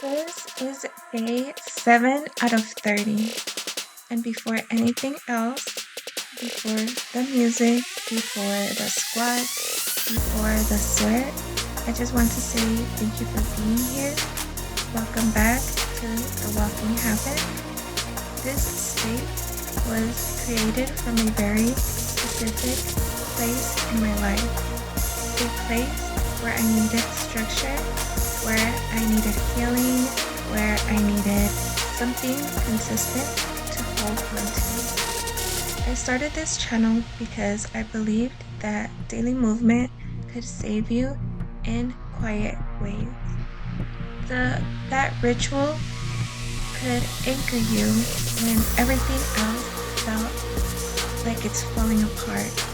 This is day 7 out of 30. And before anything else, before the music, before the squats, before the sweat, I just want to say thank you for being here. Welcome back to the Walking Habit. This state was created from a very specific place in my life. A place where I needed structure, where I needed healing, where I needed something consistent to hold on to. I started this channel because I believed that daily movement could save you in quiet ways. That ritual could anchor you when everything else felt like it's falling apart.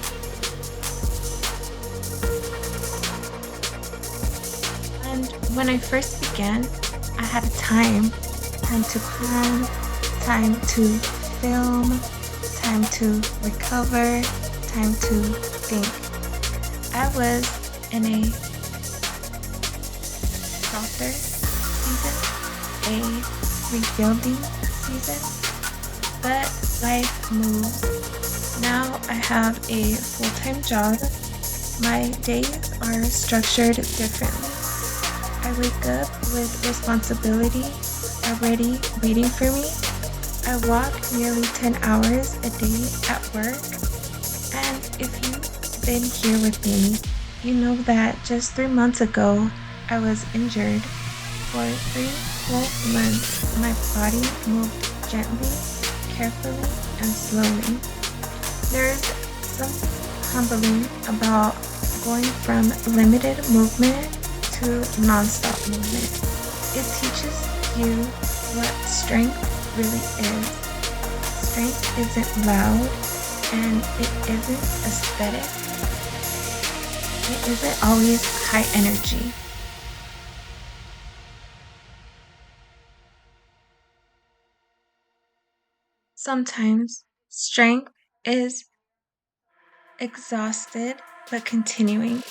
And when I first began, I had time to plan, time to film, time to recover, time to think. I was in a softer season, a rebuilding season, but life moves. Now I have a full-time job. My days are structured differently. I wake up with responsibility already waiting for me. I walk nearly 10 hours a day at work. And if you've been here with me, you know that just 3 months ago, I was injured. For 3 whole months, my body moved gently, carefully, and slowly. There's something humbling about going from limited movement to non-stop movement. It teaches you what strength really is. Strength isn't loud and it isn't aesthetic. It isn't always high energy. Sometimes strength is exhausted but continuing.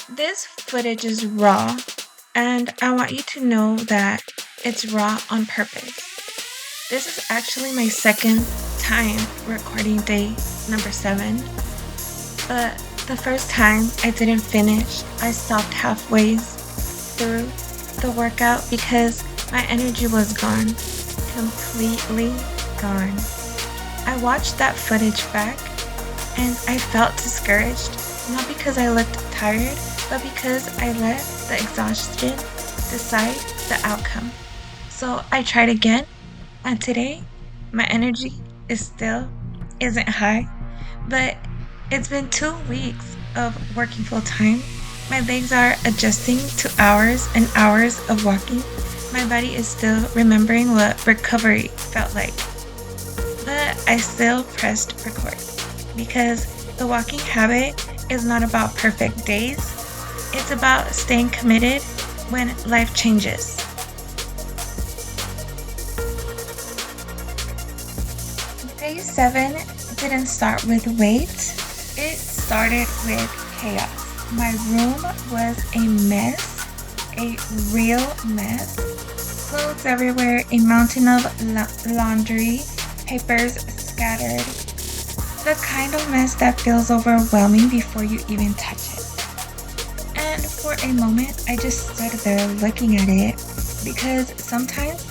This footage is raw, and I want you to know that it's raw on purpose. This is actually my second time recording day number 7, but the first time I didn't finish. I stopped halfway through the workout because my energy was gone, completely gone. I watched that footage back and I felt discouraged, not because I looked tired, but because I let the exhaustion decide the outcome. So I tried again, and today my energy isn't high, but it's been 2 weeks of working full time. My legs are adjusting to hours and hours of walking. My body is still remembering what recovery felt like. But I still pressed record because the walking habit is not about perfect days. It's about staying committed when life changes. Day 7 didn't start with weight. It started with chaos. My room was a mess, a real mess. Clothes everywhere, a mountain of laundry, papers scattered. The kind of mess that feels overwhelming before you even touch it. And for a moment, I just stood there looking at it because sometimes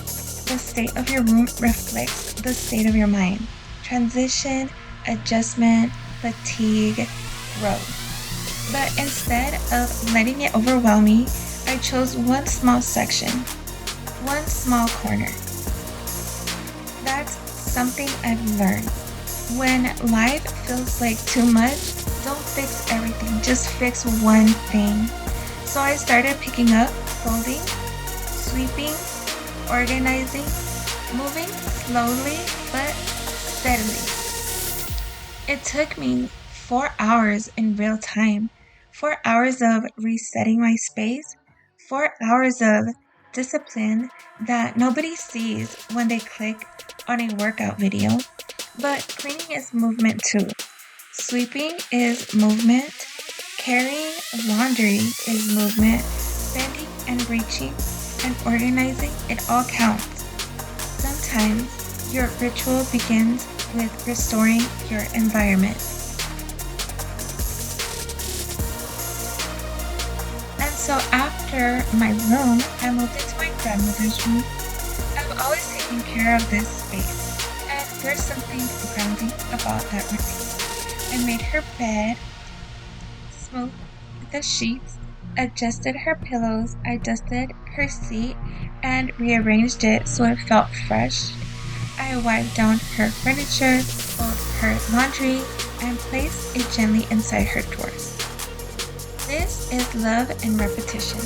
the state of your room reflects the state of your mind. Transition, adjustment, fatigue, growth. But instead of letting it overwhelm me, I chose one small section, one small corner. That's something I've learned. When life feels like too much, don't fix everything, just fix one thing. So I started picking up, folding, sweeping, organizing, moving slowly but steadily. It took me 4 hours in real time, 4 hours of resetting my space, 4 hours of discipline that nobody sees when they click on a workout video. But cleaning is movement too. Sweeping is movement. Carrying laundry is movement. Bending and reaching and organizing it all counts. Sometimes your ritual begins with restoring your environment. And so after my room, I moved into my grandmother's room. I've always taken care of this space, and there's something grounding about that routine. I made her bed, smoothed the sheets, adjusted her pillows, I dusted her seat, and rearranged it so it felt fresh. I wiped down her furniture, folded her laundry, and placed it gently inside her drawers. This is love and repetition.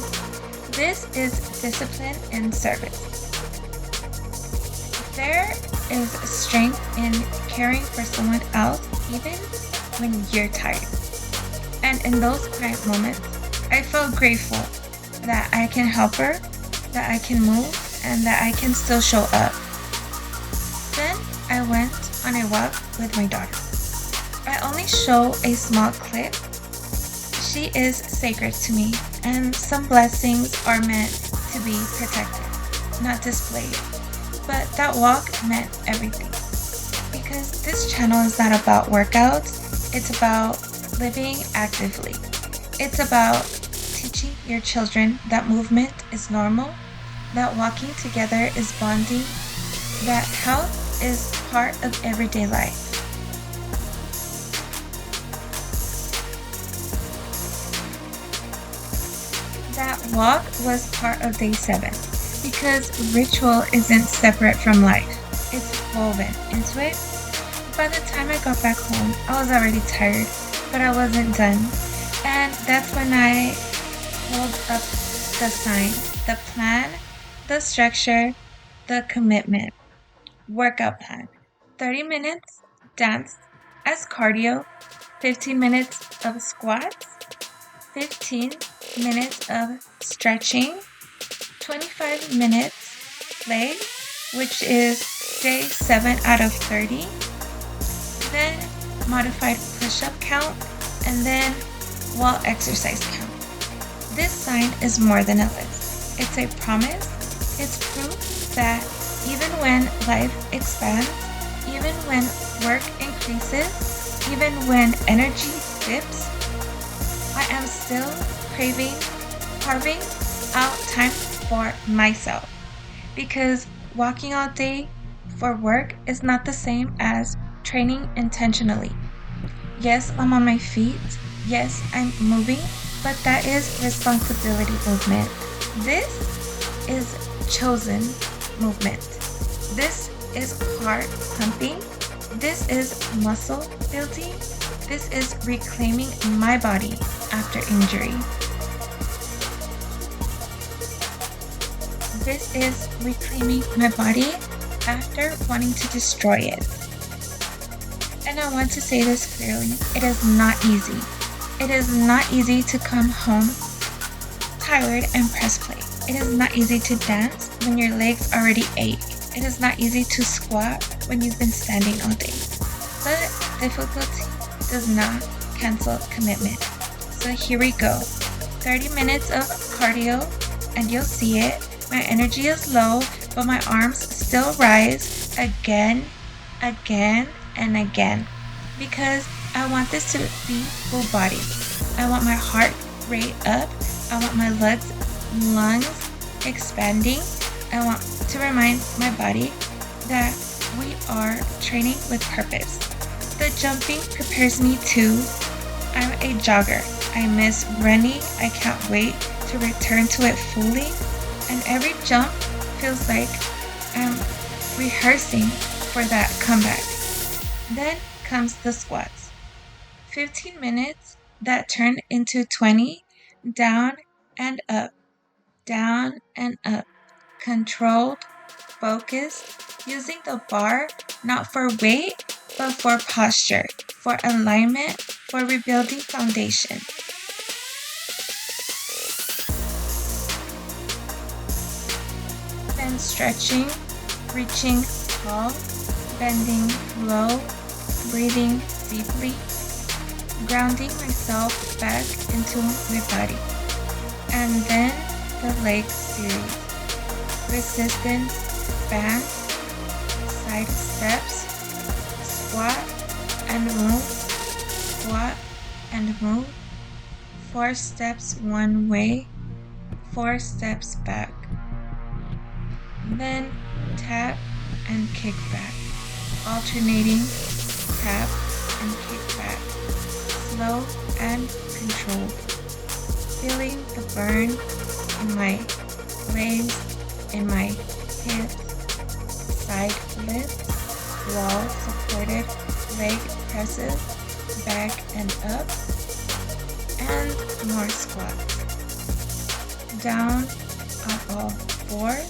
This is discipline and service. There is strength in caring for someone else even when you're tired. And in those quiet moments, I felt grateful that I can help her, that I can move, and that I can still show up. Then I went on a walk with my daughter. I only show a small clip. She is sacred to me, and some blessings are meant to be protected, not displayed. But that walk meant everything. Because this channel is not about workouts, it's about living actively. It's about teaching your children that movement is normal, that walking together is bonding, that health is part of everyday life. That walk was part of day 7 because ritual isn't separate from life. It's woven into it. By the time I got back home, I was already tired, but I wasn't done. And that's when I pulled up the sign, the plan, the structure, the commitment. Workout plan. 30 minutes dance as cardio, 15 minutes of squats, 15 minutes of stretching, 25 minutes leg, which is day 7 out of 30, then modified push-up count, and then wall exercise count. This sign is more than a list. It's a promise. It's proof that even when life expands, even when work increases, even when energy dips, I am still carving out time for myself. Because walking all day for work is not the same as training intentionally. Yes, I'm on my feet. Yes, I'm moving, but that is responsibility movement. This is chosen movement. This is heart pumping. This is muscle building. This is reclaiming my body after injury. This is reclaiming my body after wanting to destroy it. And I want to say this clearly, it is not easy. It is not easy to come home tired and press play. It is not easy to dance when your legs already ache. It is not easy to squat when you've been standing all day. But difficulty does not cancel commitment. So here we go. 30 minutes of cardio and you'll see it. My energy is low, but my arms still rise again, and again. Because I want this to be full body. I want my heart rate up. I want my lungs expanding. I want to remind my body that we are training with purpose. The jumping prepares me to, I'm a jogger. I miss running. I can't wait to return to it fully. And every jump feels like I'm rehearsing for that comeback. Then comes the squats. 15 minutes that turn into 20, down and up, down and up. Controlled, focused, using the bar not for weight, but for posture, for alignment, for rebuilding foundation. Then stretching, reaching tall, bending low, breathing deeply, grounding myself back into my body. And then the leg series. resistance band, side steps, squat and move, squat and move, 4 steps one way, 4 steps back. Then tap and kick back, alternating tap and kick back, slow and controlled. Feeling the burn in my legs, in my hips, side lifts, wall supported leg presses, back and up, and more squats. Down on all fours,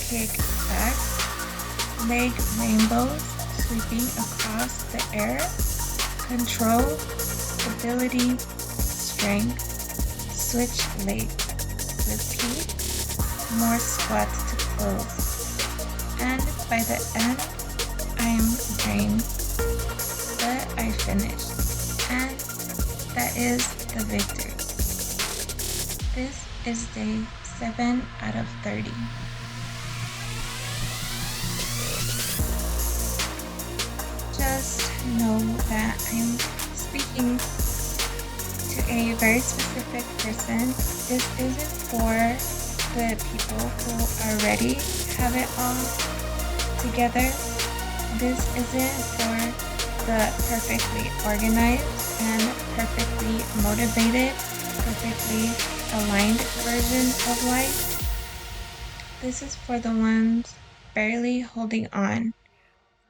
kick back, leg rainbows sweeping across the air, control, stability, strength, switch legs, repeat, more squats to close, and by the end, I'm drained, but I finished, and that is the victory. This is day 7 out of 30. Just know that I'm speaking to a very specific person. This isn't for the people who already have it all together. This isn't for the perfectly organized and perfectly motivated, perfectly aligned version of life. This is for the ones barely holding on,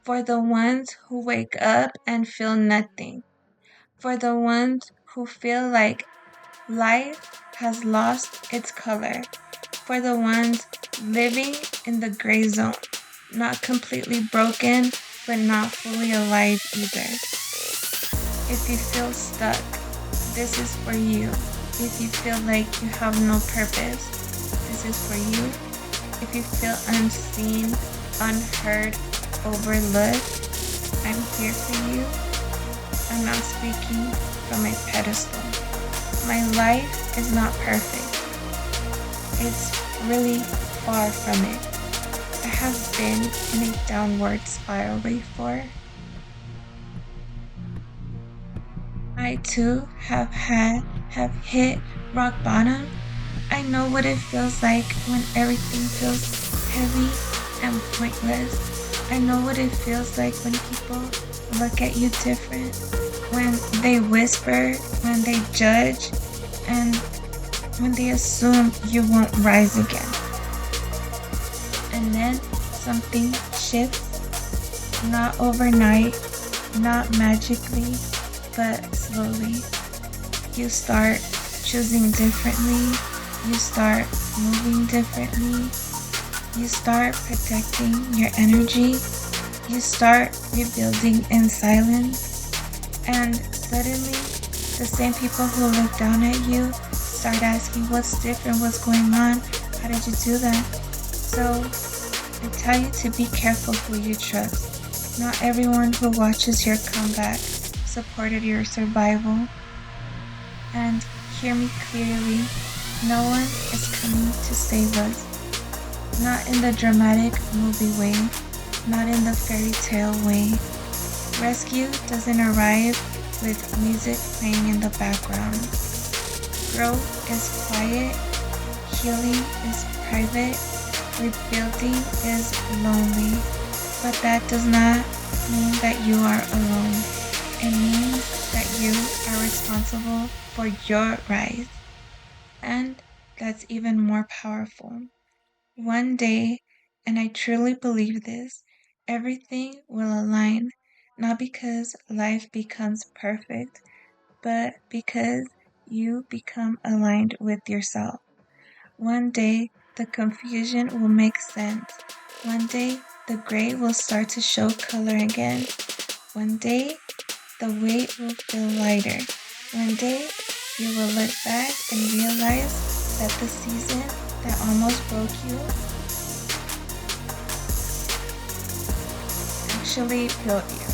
for the ones who wake up and feel nothing, for the ones who feel like life has lost its color, for the ones living in the gray zone, not completely broken, but not fully alive either. If you feel stuck, this is for you. If you feel like you have no purpose, this is for you. If you feel unseen, unheard, overlooked, I'm here for you. I'm not speaking from a pedestal. My life is not perfect. It's really far from it. I have been in a downward spiral before. I too have hit rock bottom. I know what it feels like when everything feels heavy and pointless. I know what it feels like when people look at you different, when they whisper, when they judge, and when they assume you won't rise again. And then something shifts, not overnight, not magically, but slowly. You start choosing differently, you start moving differently, you start protecting your energy, you start rebuilding in silence, and suddenly the same people who look down at you start asking what's different, what's going on, how did you do that? So I tell you to be careful who you trust. Not everyone who watches your comeback supported your survival. And hear me clearly, no one is coming to save us. Not in the dramatic movie way, not in the fairy tale way. Rescue doesn't arrive with music playing in the background. Growth is quiet, healing is private, rebuilding is lonely. But that does not mean that you are alone. It means that you are responsible for your rise. And that's even more powerful. One day, and I truly believe this, everything will align, not because life becomes perfect, but because you become aligned with yourself. One day, the confusion will make sense. One day, the gray will start to show color again. One day, the weight will feel lighter. One day, you will look back and realize that the season that almost broke you actually built you.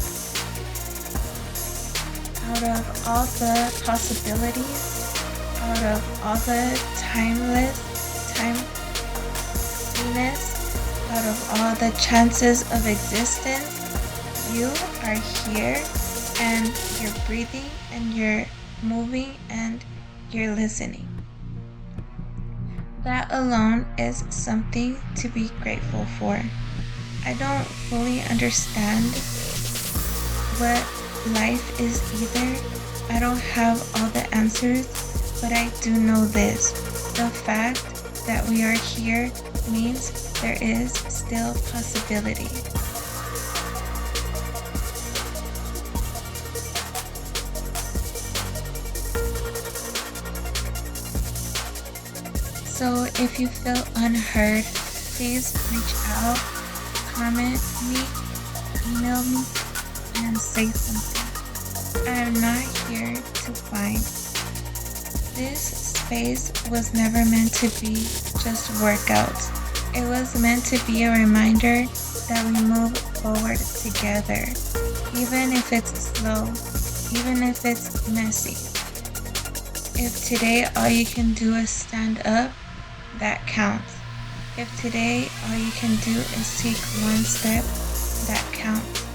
Out of all the possibilities, out of all the timeless, time happiness, out of all the chances of existence, you are here and you're breathing and you're moving and you're listening. That alone is something to be grateful for. I don't fully understand what life is either. I don't have all the answers, but I do know this. The fact that we are here means there is still possibility. So if you feel unheard, please reach out, comment me, email me, and say something. I am not here to fight. This space was never meant to be just workouts. It was meant to be a reminder that we move forward together, even if it's slow, even if it's messy. If today all you can do is stand up, that counts. If today all you can do is take one step, that counts.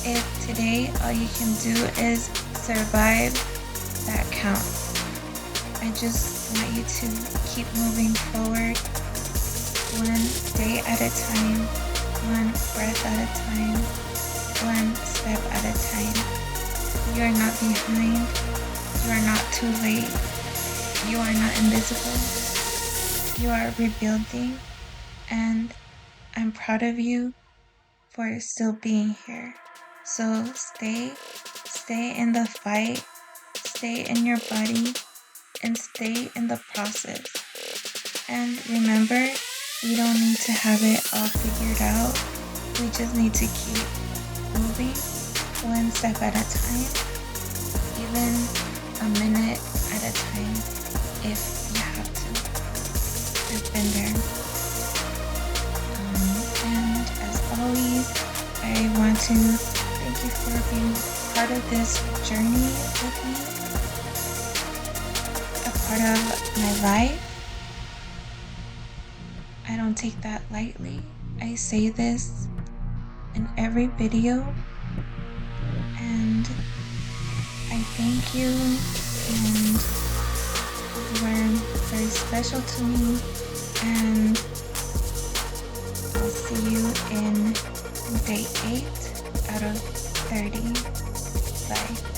If today all you can do is survive, that counts. I just want you to keep moving forward, one day at a time, one breath at a time, one step at a time. You are not behind. You are not too late. You are not invisible. You are rebuilding, and I'm proud of you for still being here. So stay in the fight, stay in your body, and stay in the process. And remember, we don't need to have it all figured out. We just need to keep moving one step at a time, even a minute at a time if you have to. I've been there. And as always, I want to thank you for being part of this journey with me, a part of my life. I don't take that lightly. I say this in every video, and I thank you, and you are very special to me, and I'll see you in day 8 out of 30. Bye.